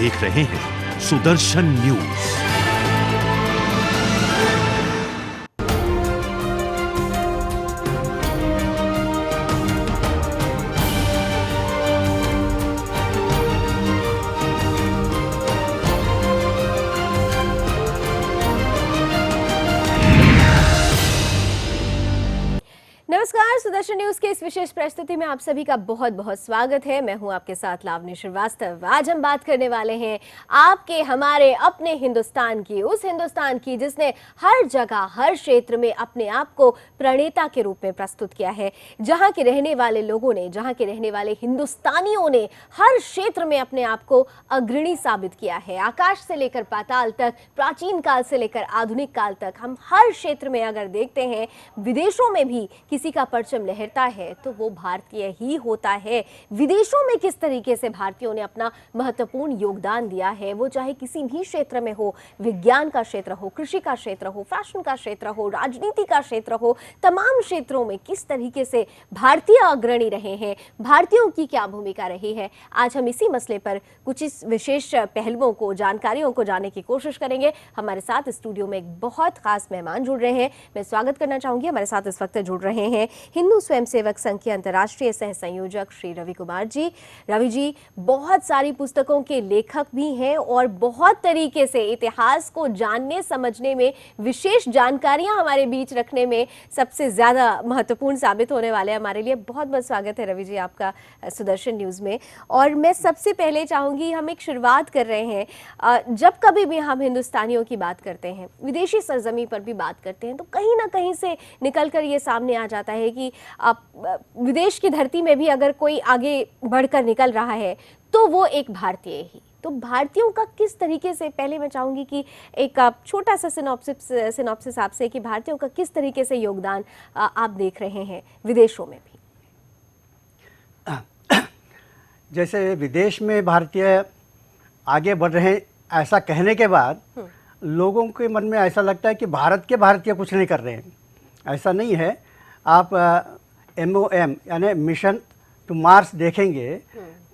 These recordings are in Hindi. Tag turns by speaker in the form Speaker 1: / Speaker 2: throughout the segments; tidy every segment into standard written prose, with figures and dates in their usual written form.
Speaker 1: देख रहे हैं सुदर्शन न्यूज।
Speaker 2: नमस्कार, सुदर्शन न्यूज के इस विशेष प्रस्तुति में आप सभी का बहुत बहुत स्वागत है। मैं हूं आपके साथ लावनी श्रीवास्तव। आज हम बात करने वाले हैं आपके हमारे अपने हिंदुस्तान की, उस हिंदुस्तान की जिसने हर जगह हर क्षेत्र में अपने आप को प्रणेता के रूप में प्रस्तुत किया है, जहां के रहने वाले लोगों ने, जहां के रहने वाले हिंदुस्तानियों ने हर क्षेत्र में अपने आप को अग्रणी साबित किया है। आकाश से लेकर पाताल तक, प्राचीन काल से लेकर आधुनिक काल तक, हम हर क्षेत्र में अगर देखते हैं, विदेशों में भी किसी का परचम लहरता है तो वो भारतीय ही होता है। विदेशों में किस तरीके से भारतीयों ने अपना महत्वपूर्ण योगदान दिया है, वो चाहे किसी भी क्षेत्र में हो, विज्ञान का क्षेत्र हो, कृषि का क्षेत्र हो, फैशन का क्षेत्र हो, राजनीति का क्षेत्र हो, तमाम क्षेत्रों में किस तरीके से भारतीय अग्रणी रहे हैं, भारतीयों की क्या भूमिका रही है। आज हम इसी मसले पर कुछ इस विशेष पहलुओं को, जानकारियों को जानने की कोशिश करेंगे। हमारे साथ स्टूडियो में एक बहुत खास मेहमान जुड़ रहे हैं। मैं स्वागत करना चाहूंगी, हमारे साथ इस वक्त जुड़ रहे हैं हिंदू स्वयंसेवक संघ के अंतर्राष्ट्रीय सह संयोजक श्री रवि कुमार जी। रवि जी बहुत सारी पुस्तकों के लेखक भी हैं और बहुत तरीके से इतिहास को जानने समझने में, विशेष जानकारियां हमारे बीच रखने में सबसे ज्यादा महत्वपूर्ण साबित होने वाले हैं हमारे लिए। बहुत बहुत स्वागत है रवि जी आपका सुदर्शन न्यूज में। और मैं सबसे पहले चाहूंगी, हम एक शुरुआत कर रहे हैं, जब कभी भी हम हिंदुस्तानियों की बात करते हैं, विदेशी सरजमी पर भी बात करते हैं, तो कहीं ना कहीं से निकलकर ये सामने आ जाता है कि विदेश की धरती में भी अगर कोई आगे बढ़कर निकल रहा है तो वो एक भारतीय ही। तो भारतीयों का किस तरीके से, पहले मैं चाहूंगी कि एक छोटा सा सिनॉप्सिस आपसे, कि भारतीयों का किस तरीके से योगदान आप देख रहे हैं विदेशों में भी।
Speaker 3: जैसे विदेश में भारतीय आगे बढ़ रहे हैं, ऐसा कहने के बाद लोगों के मन में ऐसा लगता है कि भारत के भारतीय कुछ नहीं कर रहे हैं। ऐसा नहीं है। आप MOM यानी मिशन टू मार्स देखेंगे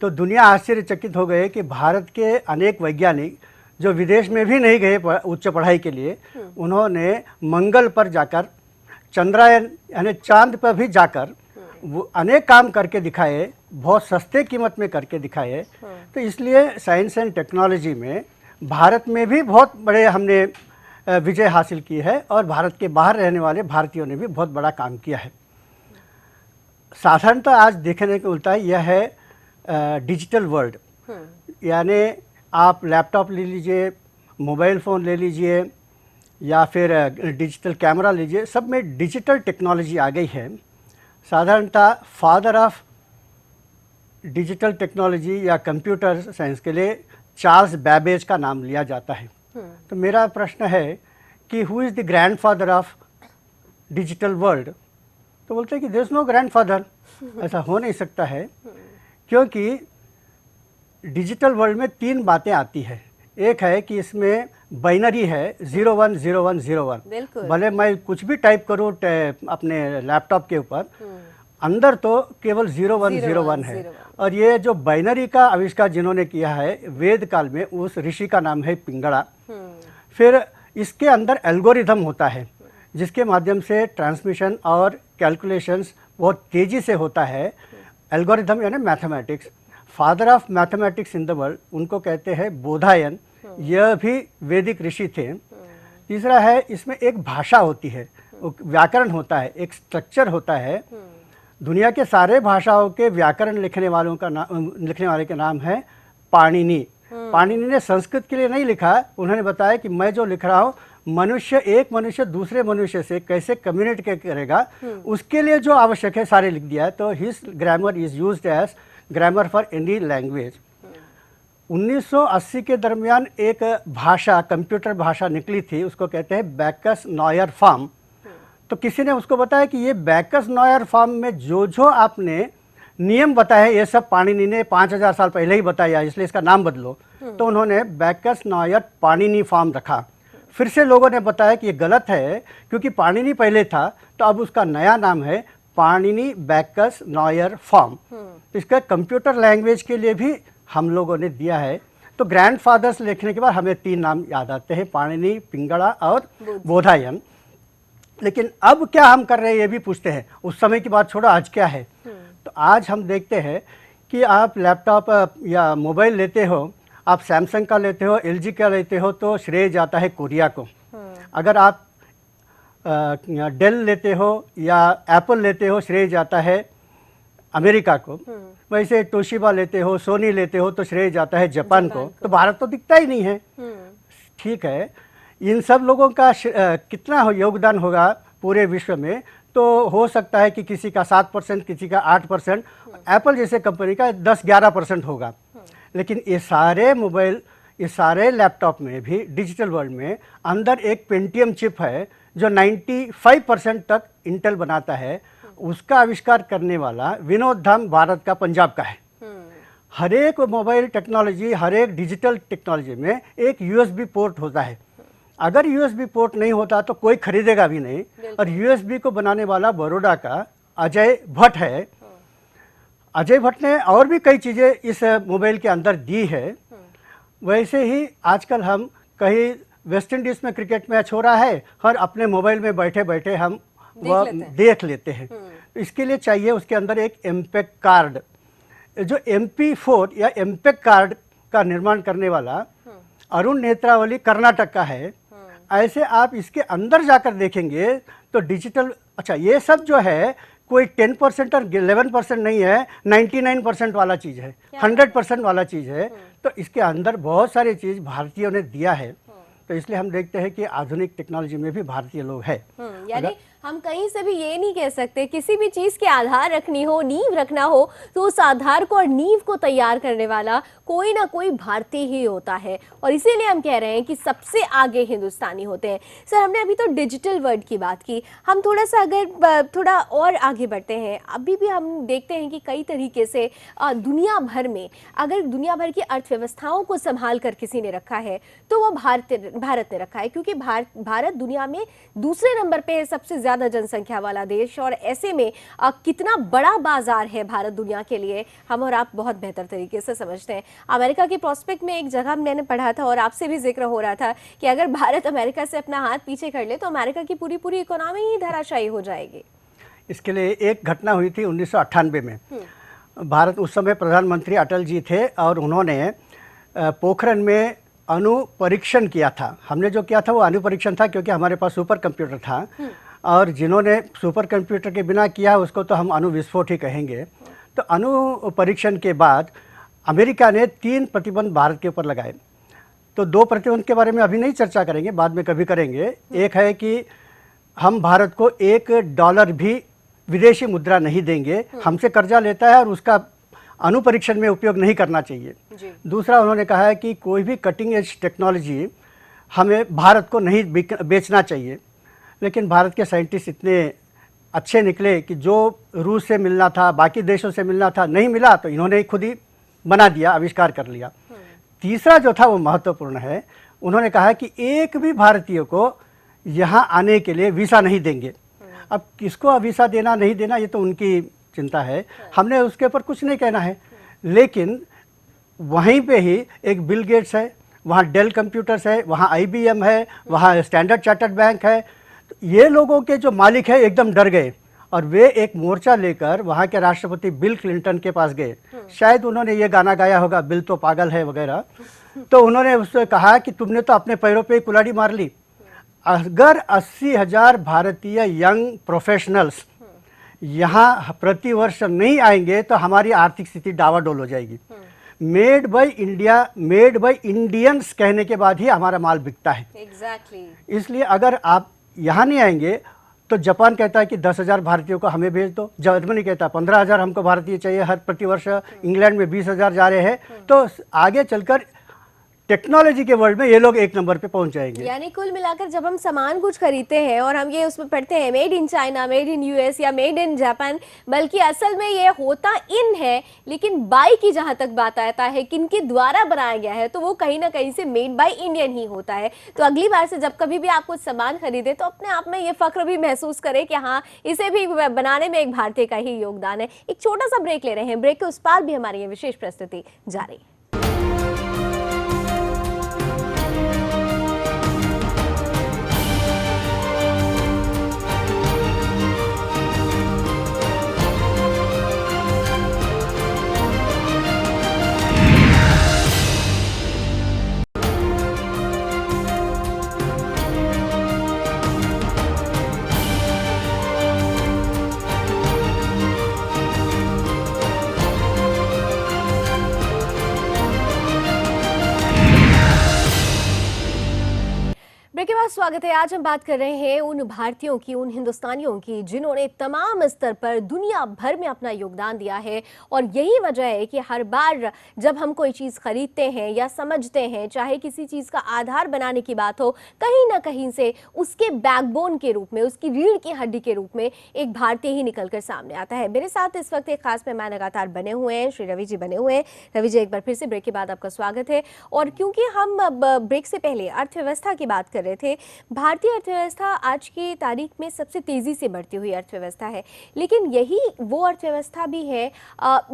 Speaker 3: तो दुनिया आश्चर्यचकित हो गए कि भारत के अनेक वैज्ञानिक जो विदेश में भी नहीं गए उच्च पढ़ाई के लिए, उन्होंने मंगल पर जाकर, चंद्रयान यानी चांद पर भी जाकर वो अनेक काम करके दिखाए, बहुत सस्ते कीमत में करके दिखाए। तो इसलिए साइंस एंड टेक्नोलॉजी में भारत में भी बहुत बड़े हमने विजय हासिल की है और भारत के बाहर रहने वाले भारतीयों ने भी बहुत बड़ा काम किया है। साधारणतः आज देखने को मिलता है, यह है डिजिटल वर्ल्ड। यानी आप लैपटॉप ले लीजिए, मोबाइल फ़ोन ले लीजिए या फिर डिजिटल कैमरा लीजिए, सब में डिजिटल टेक्नोलॉजी आ गई है। साधारणतः फादर ऑफ डिजिटल टेक्नोलॉजी या कंप्यूटर साइंस के लिए चार्ल्स बैबेज का नाम लिया जाता है। तो मेरा प्रश्न है कि who is the grandfather of digital world? तो बोलते हैं कि देयर इज नो ग्रैंडफादर। ऐसा हो नहीं सकता है, क्योंकि डिजिटल वर्ल्ड में 3 बातें आती है। एक है कि इसमें बाइनरी है 010101। भले मैं कुछ भी टाइप करूँ अपने लैपटॉप के ऊपर, अंदर तो केवल 0101 है। और ये जो बाइनरी का आविष्कार जिन्होंने किया है वेद काल में, उस ऋषि का नाम है पिंगड़ा। फिर इसके अंदर एल्गोरिथम होता है जिसके माध्यम से ट्रांसमिशन और कैलकुलेशंस बहुत तेज़ी से होता है। एल्गोरिथम यानी mathematics. Father of mathematics in the world उनको कहते हैं बोधायन, यह भी वैदिक ऋषि थे। तीसरा है, इसमें एक भाषा होती है, व्याकरण होता है, एक स्ट्रक्चर होता है। दुनिया के सारे भाषाओं के व्याकरण लिखने वाले का नाम है पाणिनि। पाणिनि ने संस्कृत के लिए नहीं लिखा, उन्होंने बताया कि मैं जो लिख रहा हूँ, एक मनुष्य दूसरे मनुष्य से कैसे कम्युनिकेट करेगा, उसके लिए जो आवश्यक है सारे लिख दिया है। तो his grammar is used as grammar for any language. 1980 के दरमियान एक भाषा, कंप्यूटर भाषा निकली थी, उसको कहते हैं बैकस नॉयर फॉर्म। तो किसी ने उसको बताया कि ये बैकस नॉयर फॉर्म में जो आपने नियम बताए, ये सब पाणिनि ने 5000 साल पहले ही बताया, इसलिए इसका नाम बदलो। तो उन्होंने बैकस नॉयर पाणिनि फॉर्म रखा। फिर से लोगों ने बताया कि ये गलत है, क्योंकि पाणिनि पहले था, तो अब उसका नया नाम है पाणिनि बैकस नॉयर फॉर्म। इसका कंप्यूटर लैंग्वेज के लिए भी हम लोगों ने दिया है। तो ग्रैंडफादर्स लिखने के बाद हमें 3 नाम याद आते हैं, पाणिनि, पिंगला और बोधायन। लेकिन अब क्या हम कर रहे हैं ये भी पूछते हैं। उस समय की बात छोड़ो, आज क्या है। तो आज हम देखते हैं कि आप लैपटॉप या मोबाइल लेते हो, आप सैमसंग का लेते हो, एलजी का लेते हो, तो श्रेय जाता है कोरिया को। अगर आप डेल लेते हो या एप्पल लेते हो, श्रेय जाता है अमेरिका को। वैसे टोशिबा लेते हो, सोनी लेते हो, तो श्रेय जाता है जापान को। तो भारत तो दिखता ही नहीं है। ठीक है, इन सब लोगों का कितना योगदान होगा पूरे विश्व में, तो हो सकता है कि किसी का 7%, किसी का 8%, एप्पल जैसे कंपनी का 10-11% होगा। लेकिन ये सारे मोबाइल, ये सारे लैपटॉप में भी डिजिटल वर्ल्ड में अंदर एक पेंटियम चिप है जो 95% तक इंटेल बनाता है। उसका आविष्कार करने वाला विनोद धाम भारत का, पंजाब का है। हर एक मोबाइल टेक्नोलॉजी, हर एक डिजिटल टेक्नोलॉजी में एक यूएसबी पोर्ट होता है। अगर यूएसबी पोर्ट नहीं होता तो कोई खरीदेगा भी नहीं। और यूएसबी को बनाने वाला बड़ौदा का अजय भट्ट है। अजय भट्ट ने और भी कई चीज़ें इस मोबाइल के अंदर दी है। वैसे ही आजकल हम कहीं वेस्ट इंडीज़ में क्रिकेट मैच हो रहा है और अपने मोबाइल में बैठे बैठे हम वह देख लेते हैं। तो इसके लिए चाहिए उसके अंदर एक एमपेग कार्ड। जो MP4 या एमपेग कार्ड का निर्माण करने वाला अरुण नेत्रावली कर्नाटक का है। ऐसे आप इसके अंदर जाकर देखेंगे तो डिजिटल, अच्छा ये सब जो है कोई 10% और 11% नहीं है, 99% वाला चीज़ है, 100% वाला चीज़ है। तो इसके अंदर बहुत सारी चीज़ भारतीयों ने दिया है। तो इसलिए हम देखते हैं कि आधुनिक टेक्नोलॉजी में भी भारतीय लोग हैं।
Speaker 2: यानी हम कहीं से भी ये नहीं कह सकते, किसी भी चीज के आधार रखनी हो, नींव रखना हो, तो उस आधार को और नींव को तैयार करने वाला कोई ना कोई भारतीय ही होता है। और इसीलिए हम कह रहे हैं कि सबसे आगे हिंदुस्तानी होते हैं। सर, हमने अभी तो डिजिटल वर्ल्ड की बात की, हम थोड़ा सा अगर थोड़ा और आगे बढ़ते हैं, अभी भी हम देखते हैं कि कई तरीके से दुनिया भर में, अगर दुनिया भर की अर्थव्यवस्थाओं को संभाल कर किसी ने रखा है तो वो भारत ने रखा है। क्योंकि भारत दुनिया में दूसरे नंबर पे सबसे ज्यादा जनसंख्या वाला देश, और ऐसे में कितना बड़ा बाजार है भारत दुनिया के लिए, हम और आप बहुत बेहतर तरीके से समझते हैं। अमेरिका के प्रोस्पेक्ट में एक जगह मैंने पढ़ा था और आपसे भी जिक्र हो रहा था कि अगर भारत अमेरिका से अपना हाथ पीछे कर ले तो अमेरिका की पूरी पूरी इकोनॉमी ही धराशायी हो जाएगी।
Speaker 3: इसके लिए एक घटना हुई थी 1998 में। भारत, उस समय प्रधानमंत्री अटल जी थे और उन्होंने पोखरण में अणु परीक्षण किया था। हमने जो किया था वो अणु परीक्षण था, क्योंकि हमारे पास सुपर कंप्यूटर था। और जिन्होंने सुपर कंप्यूटर के बिना किया उसको तो हम अणु विस्फोट ही कहेंगे। तो अणु परीक्षण के बाद अमेरिका ने 3 प्रतिबंध भारत के ऊपर लगाए। तो 2 प्रतिबंध के बारे में अभी नहीं चर्चा करेंगे, बाद में कभी करेंगे। एक है कि हम भारत को $1 भी विदेशी मुद्रा नहीं देंगे, हमसे कर्जा लेता है और उसका अणु परीक्षण में उपयोग नहीं करना चाहिए। दूसरा, उन्होंने कहा है कि कोई भी कटिंग एज टेक्नोलॉजी हमें भारत को नहीं बेचना चाहिए। लेकिन भारत के साइंटिस्ट इतने अच्छे निकले कि जो रूस से मिलना था, बाकी देशों से मिलना था, नहीं मिला तो इन्होंने खुद ही बना दिया, आविष्कार कर लिया। तीसरा जो था वो महत्वपूर्ण है, उन्होंने कहा कि एक भी भारतीय को यहाँ आने के लिए वीज़ा नहीं देंगे। अब किसको वीज़ा देना नहीं देना ये तो उनकी चिंता है, हमने उसके ऊपर कुछ नहीं कहना है। लेकिन वहीं पे ही एक बिल गेट्स है, वहाँ डेल कंप्यूटर्स है, वहाँ IBM है, वहाँ स्टैंडर्ड चार्टर्ड बैंक है। तो ये लोगों के जो मालिक है एकदम डर गए और वे एक मोर्चा लेकर वहाँ के राष्ट्रपति बिल क्लिंटन के पास गए। शायद उन्होंने ये गाना गाया होगा, बिल तो पागल है वगैरह। तो उन्होंने उससे कहा कि तुमने तो अपने पैरों पे कुल्हाड़ी मार ली। अगर 80,000 भारतीय यंग प्रोफेशनल्स यहाँ प्रति वर्ष नहीं आएंगे तो हमारी आर्थिक स्थिति डावाडोल हो जाएगी। Made by India, made by Indians कहने के बाद ही हमारा माल बिकता है। इसलिए अगर आप यहाँ नहीं आएंगे तो जापान कहता है कि 10,000 भारतीयों को हमें भेज दो, जर्मनी कहता है 15,000 हमको भारतीय चाहिए हर प्रतिवर्ष, इंग्लैंड में 20,000 जा रहे हैं। तो आगे चलकर टेक्नोलॉजी के वर्ल्ड में ये लोग 1 नंबर पे पहुंच जाएंगे।
Speaker 2: यानी कुल मिलाकर जब हम सामान कुछ खरीदते हैं और हम ये उसमें पढ़ते हैं made in China, made in US या मेड इन जापान, बल्कि असल में ये होता इन है, लेकिन बाय की जहां तक बात आता है किनके द्वारा बनाया गया है तो वो कहीं ना कहीं से मेड बाय इंडियन ही होता है। तो अगली बार से जब कभी भी आप कुछ सामान खरीदे तो अपने आप में ये फक्र भी महसूस करें कि हाँ, इसे भी बनाने में एक भारतीय का ही योगदान है। एक छोटा सा ब्रेक ले रहे हैं, ब्रेक के उस पार भी हमारी ये विशेष प्रस्तुति जारी। ब्रेक के बाद स्वागत है। आज हम बात कर रहे हैं उन भारतीयों की, उन हिंदुस्तानियों की जिन्होंने तमाम स्तर पर दुनिया भर में अपना योगदान दिया है। और यही वजह है कि हर बार जब हम कोई चीज़ खरीदते हैं या समझते हैं, चाहे किसी चीज़ का आधार बनाने की बात हो, कहीं ना कहीं से उसके बैकबोन के रूप में, उसकी रीढ़ की हड्डी के रूप में एक भारतीय ही निकलकर सामने आता है। मेरे साथ इस वक्त एक खास मेहमान लगातार बने हुए हैं, श्री रवि जी बने हुए हैं। रवि जी, एक बार फिर से ब्रेक के बाद आपका स्वागत है। और क्योंकि हम ब्रेक से पहले अर्थव्यवस्था की बात कर रहे थे, भारतीय अर्थव्यवस्था आज की तारीख में सबसे तेजी से बढ़ती हुई अर्थव्यवस्था है, लेकिन यही वो अर्थव्यवस्था भी है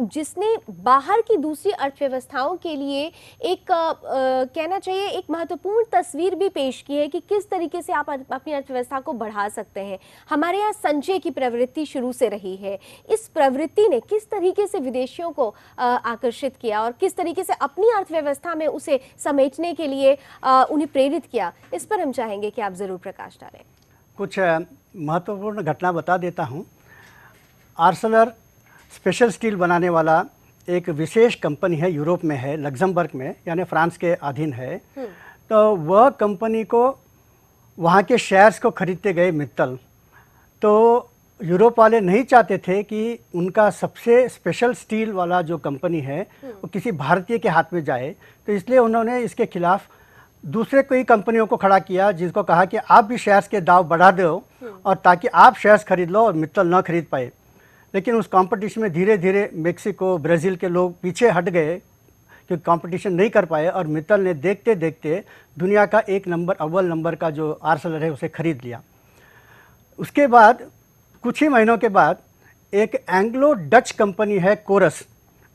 Speaker 2: जिसने बाहर की दूसरी अर्थव्यवस्थाओं के लिए एक कहना चाहिए एक महत्वपूर्ण तस्वीर भी पेश की है कि किस तरीके से आप अपनी अर्थव्यवस्था को बढ़ा सकते हैं। हमारे यहाँ संचय की प्रवृत्ति शुरू से रही है। इस प्रवृत्ति ने किस तरीके से विदेशियों को आकर्षित किया और किस तरीके से अपनी अर्थव्यवस्था में उसे समेटने के लिए उन्हें प्रेरित किया, इस पर हम चाहेंगे कि आप जरूर प्रकाश डालें।
Speaker 3: कुछ महत्वपूर्ण घटना बता देता हूँ। आर्सलर स्पेशल स्टील बनाने वाला एक विशेष कंपनी है, यूरोप में है, लग्जमबर्ग में, यानी फ्रांस के अधीन है। तो वह कंपनी को वहाँ के शेयर्स को खरीदते गए मित्तल। तो यूरोप वाले नहीं चाहते थे कि उनका सबसे स्पेशल स्टील वाला जो कंपनी है वो किसी भारतीय के हाथ में जाए। तो इसलिए उन्होंने इसके खिलाफ दूसरे कई कंपनियों को खड़ा किया, जिसको कहा कि आप भी शेयर्स के दाव बढ़ा दो और ताकि आप शेयर्स खरीद लो और मित्तल ना खरीद पाए। लेकिन उस कंपटीशन में धीरे धीरे मेक्सिको, ब्राज़ील के लोग पीछे हट गए कि कंपटीशन नहीं कर पाए और मित्तल ने देखते देखते दुनिया का अव्वल नंबर का जो आर्सलर है उसे खरीद लिया। उसके बाद कुछ ही महीनों के बाद एक एंग्लो डच कंपनी है कोरस,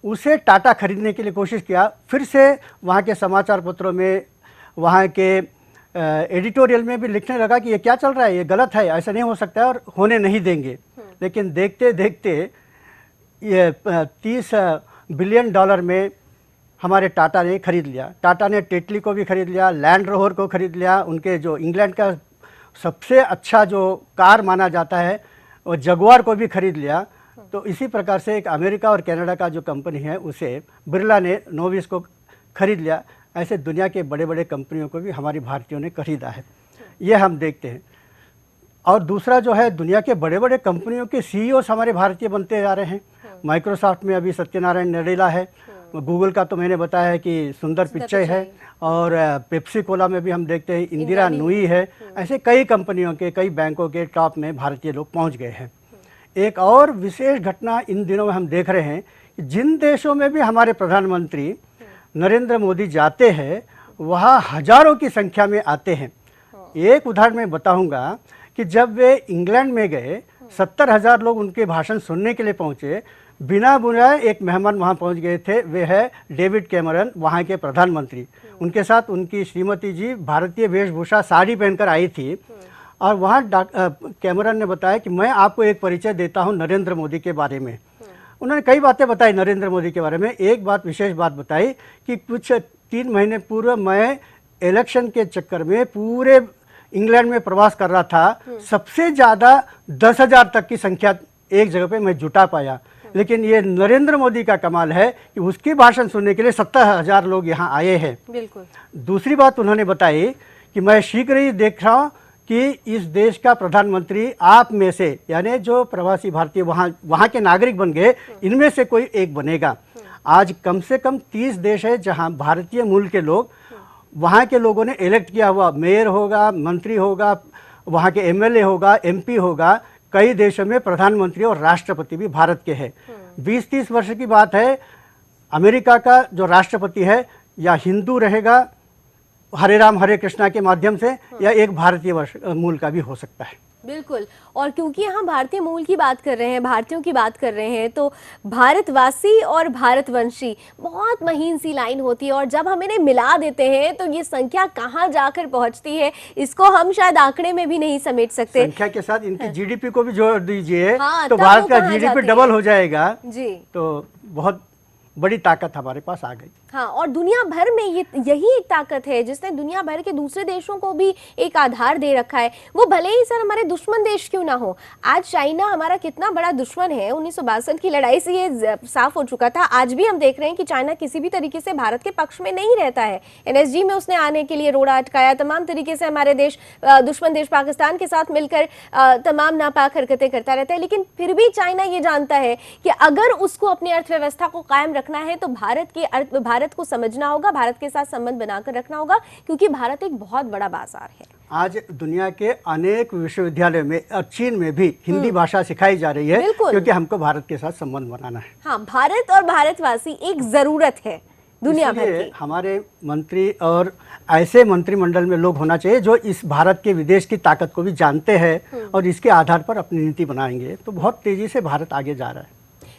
Speaker 3: उसे टाटा खरीदने के लिए कोशिश किया। फिर से वहाँ के समाचार पत्रों में, वहाँ के एडिटोरियल में भी लिखने लगा कि ये क्या चल रहा है, ये गलत है, ऐसा नहीं हो सकता है और होने नहीं देंगे। लेकिन देखते देखते ये 30 बिलियन डॉलर में हमारे टाटा ने खरीद लिया। टाटा ने टेटली को भी खरीद लिया, लैंड रोवर को खरीद लिया, उनके जो इंग्लैंड का सबसे अच्छा जो कार माना जाता है वो जगुआर को भी खरीद लिया। तो इसी प्रकार से एक अमेरिका और कनाडा का जो कंपनी है उसे बिरला ने, नोविस को खरीद लिया। ऐसे दुनिया के बड़े बड़े कंपनियों को भी हमारी भारतीयों ने खरीदा है, ये हम देखते हैं। और दूसरा जो है, दुनिया के बड़े बड़े कंपनियों के सीईओ हमारे भारतीय बनते जा रहे हैं। माइक्रोसॉफ्ट में अभी सत्यनारायण नडेला है, गूगल का तो मैंने बताया है कि सुंदर पिच्चई है, और पेप्सी कोला में भी हम देखते हैं इंदिरा नूई है। ऐसे कई कंपनियों के, कई बैंकों के टॉप में भारतीय लोग पहुंच गए हैं। एक और विशेष घटना इन दिनों में हम देख रहे हैं कि जिन देशों में भी हमारे प्रधानमंत्री नरेंद्र मोदी जाते हैं वहाँ हजारों की संख्या में आते हैं। एक उदाहरण मैं बताऊंगा कि जब वे इंग्लैंड में गए, 70,000 लोग उनके भाषण सुनने के लिए पहुंचे। बिना बुलाए एक मेहमान वहां पहुंच गए थे, वे है डेविड कैमरन, वहां के प्रधानमंत्री। उनके साथ उनकी श्रीमती जी भारतीय वेशभूषा साड़ी पहनकर आई थी। और वहाँ कैमरन ने बताया कि मैं आपको एक परिचय देता हूँ नरेंद्र मोदी के बारे में। उन्होंने कई बातें बताई नरेंद्र मोदी के बारे में। एक बात, विशेष बात बताई कि कुछ 3 महीने पूर्व मैं इलेक्शन के चक्कर में पूरे इंग्लैंड में प्रवास कर रहा था। सबसे ज़्यादा 10,000 तक की संख्या एक जगह पे मैं जुटा पाया। लेकिन ये नरेंद्र मोदी का कमाल है कि उसकी भाषण सुनने के लिए 70,000 लोग यहाँ आए हैं।
Speaker 2: बिल्कुल।
Speaker 3: दूसरी बात उन्होंने बताई कि मैं शीघ्र ही देख रहा हूँ कि इस देश का प्रधानमंत्री आप में से, यानी जो प्रवासी भारतीय वहाँ के नागरिक बन गए, इनमें से कोई एक बनेगा। आज कम से कम 30 देश है जहाँ भारतीय मूल के लोग, वहाँ के लोगों ने इलेक्ट किया हुआ मेयर होगा, मंत्री होगा, वहाँ के एमएलए होगा, एमपी होगा। कई देशों में प्रधानमंत्री और राष्ट्रपति भी भारत के हैं। 20-30 वर्ष की बात है, अमेरिका का जो राष्ट्रपति है या हिंदू रहेगा, हरे राम हरे कृष्णा के माध्यम से, या एक भारतीय मूल का भी हो सकता है।
Speaker 2: बिल्कुल। और क्योंकि हम भारतीय मूल की बात कर रहे हैं, भारतीयों की बात कर रहे हैं, तो भारतवासी और भारतवंशी बहुत महीन सी लाइन होती है। और जब हम इन्हें मिला देते हैं तो ये संख्या कहाँ जाकर पहुंचती है, इसको हम शायद आंकड़े में भी नहीं समेट सकते।
Speaker 3: संख्या के साथ इनकी जीडीपी को भी जोड़ दीजिए,
Speaker 2: हाँ,
Speaker 3: तो भारत का जीडीपी डबल हो जाएगा
Speaker 2: जी।
Speaker 3: तो बहुत बड़ी ताकत हमारे पास आ गई।
Speaker 2: हाँ, और दुनिया भर में यही एक ताकत है जिसने दुनिया भर के दूसरे देशों को भी एक आधार दे रखा है। वो भले ही सर हमारे दुश्मन देश क्यों ना हो, आज चाइना हमारा कितना बड़ा दुश्मन है, 1962 की लड़ाई से ये साफ हो चुका था। आज भी हम देख रहे हैं कि चाइना किसी भी तरीके से भारत के पक्ष में नहीं रहता है। NSG में उसने आने के लिए रोड़ा अटकाया, तमाम तरीके से हमारे देश दुश्मन देश पाकिस्तान के साथ मिलकर तमाम नापाक हरकतें करता रहता है। लेकिन फिर भी चाइना ये जानता है कि अगर उसको अपनी अर्थव्यवस्था को कायम रखना है तो भारत को समझना होगा, भारत के साथ संबंध बनाकर रखना होगा, क्योंकि भारत एक बहुत बड़ा बाजार है।
Speaker 3: आज दुनिया के अनेक विश्वविद्यालयों में और चीन में भी हिंदी भाषा सिखाई जा रही है, क्योंकि हमको भारत के साथ संबंध बनाना है।
Speaker 2: हाँ, भारत और भारतवासी एक जरूरत है दुनिया भर की।
Speaker 3: हमारे मंत्री और ऐसे मंत्रिमंडल में लोग होना चाहिए जो इस भारत के विदेश की ताकत को भी जानते हैं और इसके आधार पर अपनी नीति बनाएंगे, तो बहुत तेजी से भारत आगे जा रहा है।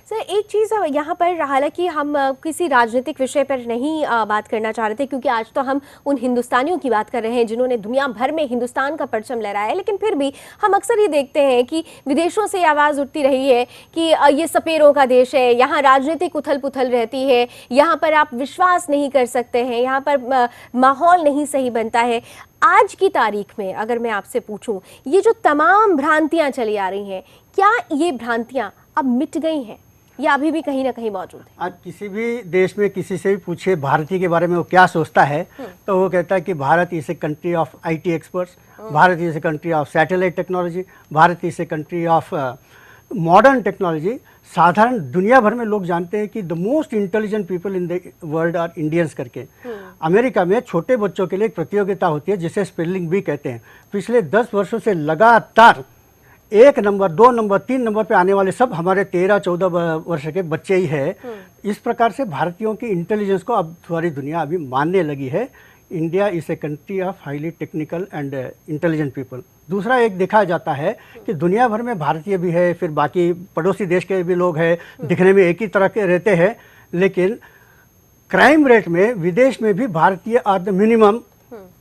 Speaker 2: सर एक चीज़ यहाँ पर, हालांकि हम किसी राजनीतिक विषय पर नहीं बात करना चाह रहे थे, क्योंकि आज तो हम उन हिंदुस्तानियों की बात कर रहे हैं जिन्होंने दुनिया भर में हिंदुस्तान का परचम लहराया है। लेकिन फिर भी हम अक्सर ये देखते हैं कि विदेशों से आवाज़ उठती रही है कि ये सपेरों का देश है, यहाँ राजनीतिक उथल पुथल रहती है, यहाँ पर आप विश्वास नहीं कर सकते हैं, यहाँ पर माहौल नहीं सही बनता है। आज की तारीख में अगर मैं आपसे पूछूं, ये जो तमाम भ्रांतियाँ चली आ रही हैं, क्या ये भ्रांतियाँ अब मिट गई हैं या अभी भी कहीं ना कहीं मौजूद है?
Speaker 3: आज किसी भी देश में किसी से भी पूछे भारतीय के बारे में वो क्या सोचता है, तो वो कहता है कि Bharat is a country of IT experts, Bharat is a country of satellite technology, Bharat is a country of modern technology. साधारण दुनिया भर में लोग जानते हैं कि the most intelligent people in the world are Indians करके। अमेरिका में छोटे बच्चों के लिए एक प्रतियोगिता होती है जिसे स्पेलिंग बी कहते हैं। पिछले 10 वर्षों से लगातार 1 नंबर, 2 नंबर, 3 नंबर पे आने वाले सब हमारे 13-14 वर्ष के बच्चे ही है। इस प्रकार से भारतीयों की इंटेलिजेंस को अब सारी दुनिया अभी मानने लगी है। India is a country of highly technical and intelligent people. दूसरा एक देखा जाता है कि दुनिया भर में भारतीय भी है, फिर बाकी पड़ोसी देश के भी लोग हैं, दिखने में एक ही तरह के रहते हैं, लेकिन क्राइम रेट में विदेश में भी भारतीय are the minimum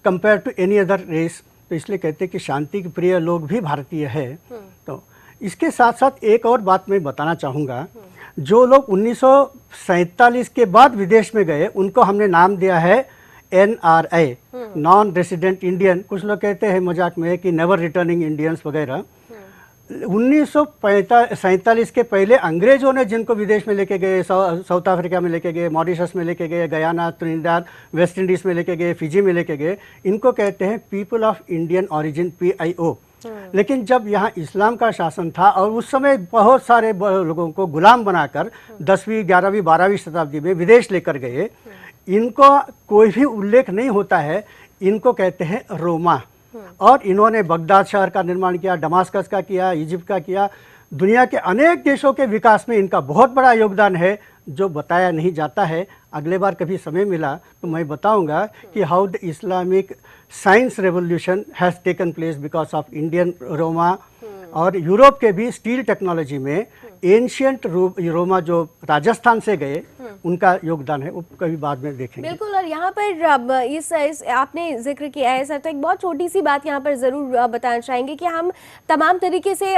Speaker 3: compare to any other race. तो इसलिए कहते हैं कि शांति के प्रिय लोग भी भारतीय है। तो इसके साथ साथ एक और बात मैं बताना चाहूँगा, जो लोग 1947 के बाद विदेश में गए उनको हमने नाम दिया है NRI, नॉन रेसिडेंट इंडियन। कुछ लोग कहते हैं मजाक में कि नेवर रिटर्निंग इंडियंस वगैरह। 1947 के पहले अंग्रेजों ने जिनको विदेश में लेके गए, साउथ अफ्रीका में लेके गए, मॉरिशस में लेके गए, गयाना, त्रिनिदाद, वेस्ट इंडीज में लेके गए, फिजी में लेके गए, इनको कहते हैं people of Indian origin, PIO। लेकिन जब यहाँ इस्लाम का शासन था और उस समय बहुत सारे लोगों को गुलाम बनाकर 10वीं, 11वीं, 12वीं शताब्दी में विदेश लेकर गए, इनको कोई भी उल्लेख नहीं होता है। इनको कहते हैं रोमा। और इन्होंने बगदाद शहर का निर्माण किया, दमास्कस का किया, इजिप्ट का किया। दुनिया के अनेक देशों के विकास में इनका बहुत बड़ा योगदान है जो बताया नहीं जाता है। अगले बार कभी समय मिला तो मैं बताऊंगा कि how the Islamic science revolution has taken place because of Indian Roma. और यूरोप के भी स्टील टेक्नोलॉजी में एंशियंट रोमा जो राजस्थान से गए उनका योगदान है, वो कभी बाद में देखेंगे।
Speaker 2: बिल्कुल। और यहाँ पर इस आपने जिक्र किया है सर, तो एक बहुत छोटी सी बात यहाँ पर ज़रूर बताना चाहेंगे कि हम तमाम तरीके से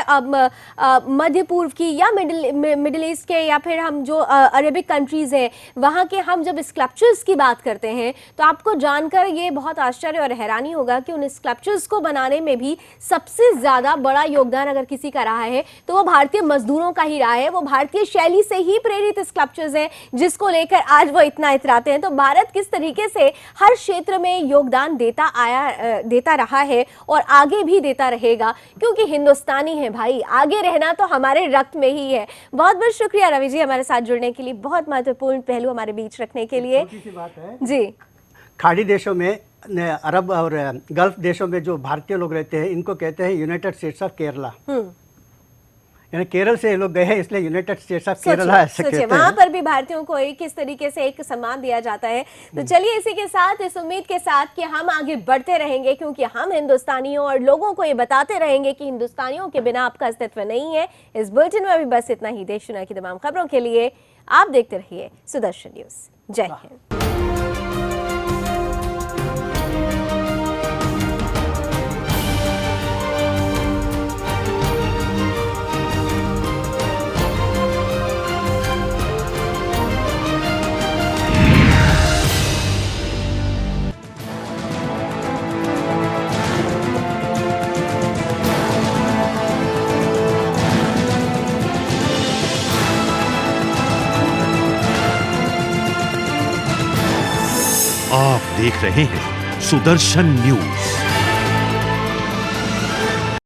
Speaker 2: मध्य पूर्व की या मिडिल ईस्ट के या फिर हम जो अरेबिक कंट्रीज़ हैं वहाँ के हम जब स्कल्पचर्स की बात करते हैं तो आपको जानकर ये बहुत आश्चर्य और हैरानी होगा कि उन स्कल्पचर्स को बनाने में भी सबसे ज़्यादा बड़ा योगदान अगर किसी का रहा है तो वो भारतीय मजदूरों का ही रहा है। वो भारतीय शैली से ही प्रेरित स्कल्पचर्स हैं जिसको लेकर आज वो इतना इतराते हैं। तो भारत किस तरीके से हर क्षेत्र में योगदान देता रहा है और आगे भी देता रहेगा, क्योंकि हिंदुस्तानी है भाई, आगे रहना तो हमारे रक्त में ही है। बहुत बहुत शुक्रिया रवि जी हमारे साथ जुड़ने के लिए, बहुत महत्वपूर्ण पहलू हमारे बीच रखने के लिए।
Speaker 3: बात है
Speaker 2: जी,
Speaker 3: खाड़ी देशों में, अरब और गल्फ देशों में जो भारतीय लोग रहते हैं इनको कहते हैं यूनाइटेड स्टेट्स ऑफ केरला। यानी केरल से लोग गए हैं इसलिए यूनाइटेड स्टेट्स ऑफ केरला ऐसे कहते हैं।
Speaker 2: वहां पर भी भारतीयों को किस तरीके से एक सम्मान दिया जाता है। तो चलिए इसी के साथ, इस उम्मीद के साथ कि हम आगे बढ़ते रहेंगे, क्योंकि हम हिंदुस्तानियों और लोगों को ये बताते रहेंगे कि हिंदुस्तानियों के बिना आपका अस्तित्व नहीं है। इस बुलेटिन में अभी बस इतना ही। देश दुनिया की तमाम खबरों के लिए आप देखते रहिए सुदर्शन न्यूज। जय हिंद।
Speaker 1: देख रहे हैं सुदर्शन न्यूज।